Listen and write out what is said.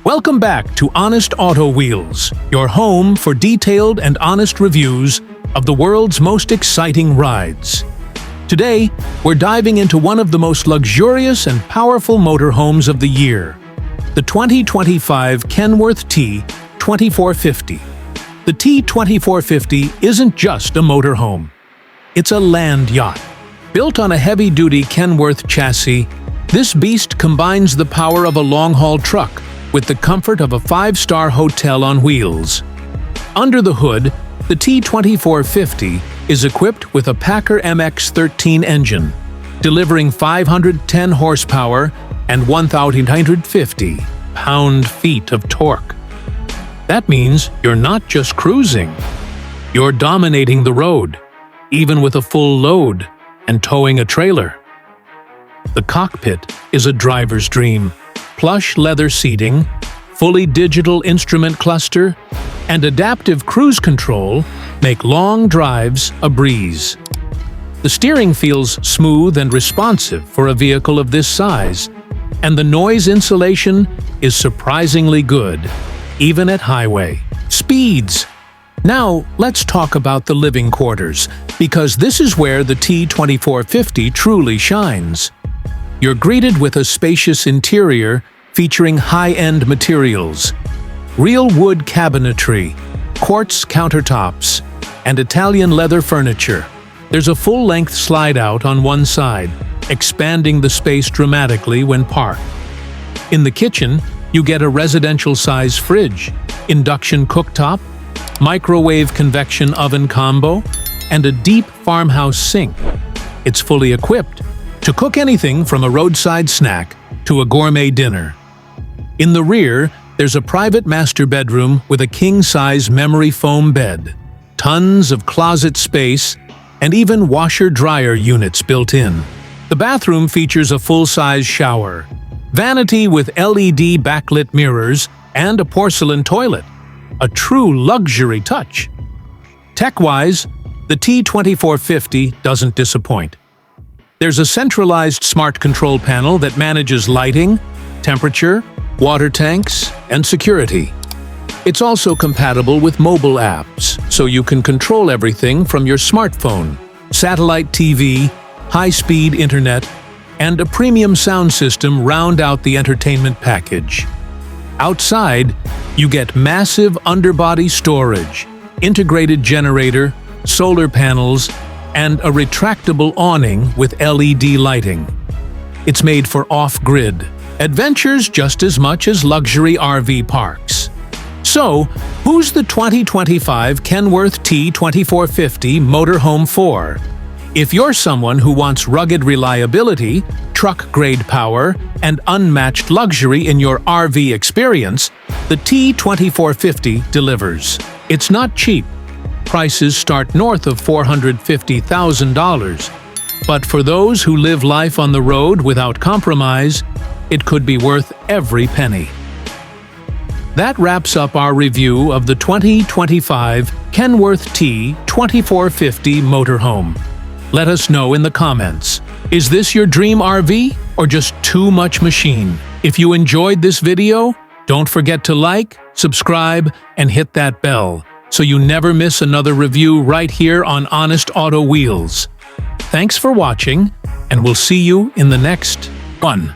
Welcome back to Honest Auto Wheels, your home for detailed and honest reviews of the world's most exciting rides. Today, we're diving into one of the most luxurious and powerful motorhomes of the year, the 2025 Kenworth T2450. The T2450 isn't just a motorhome. It's a land yacht. Built on a heavy-duty Kenworth chassis, this beast combines the power of a long-haul truck with the comfort of a five-star hotel on wheels. Under the hood, the T2450 is equipped with a PACCAR MX-13 engine, delivering 510 horsepower and 1,850 pound-feet of torque. That means you're not just cruising, you're dominating the road, even with a full load and towing a trailer. The cockpit is a driver's dream. Plush leather seating, fully digital instrument cluster, and adaptive cruise control make long drives a breeze. The steering feels smooth and responsive for a vehicle of this size, and the noise insulation is surprisingly good, even at highway speeds. Now, let's talk about the living quarters, because this is where the T2450 truly shines. You're greeted with a spacious interior featuring high-end materials, real wood cabinetry, quartz countertops, and Italian leather furniture. There's a full-length slide-out on one side, expanding the space dramatically when parked. In the kitchen, you get a residential-size fridge, induction cooktop, microwave convection oven combo, and a deep farmhouse sink. It's fully equipped to cook anything from a roadside snack to a gourmet dinner. In the rear, there's a private master bedroom with a king-size memory foam bed, tons of closet space, and even washer-dryer units built in. The bathroom features a full-size shower, vanity with LED backlit mirrors, and a porcelain toilet. A true luxury touch. Tech-wise, the T2450 doesn't disappoint. There's a centralized smart control panel that manages lighting, temperature, water tanks, and security. It's also compatible with mobile apps, so you can control everything from your smartphone, satellite TV, high-speed internet, and a premium sound system round out the entertainment package. Outside, you get massive underbody storage, integrated generator, solar panels, and a retractable awning with LED lighting. It's made for off-grid adventures just as much as luxury RV parks. So, who's the 2025 Kenworth T2450 motorhome for? If you're someone who wants rugged reliability, truck-grade power, and unmatched luxury in your RV experience, the T2450 delivers. It's not cheap. Prices start north of $450,000. But for those who live life on the road without compromise, it could be worth every penny. That wraps up our review of the 2025 Kenworth T2450 motorhome. Let us know in the comments. Is this your dream RV or just too much machine? If you enjoyed this video, don't forget to like, subscribe, and hit that bell so you never miss another review right here on Honest Auto Wheels. Thanks for watching, and we'll see you in the next one.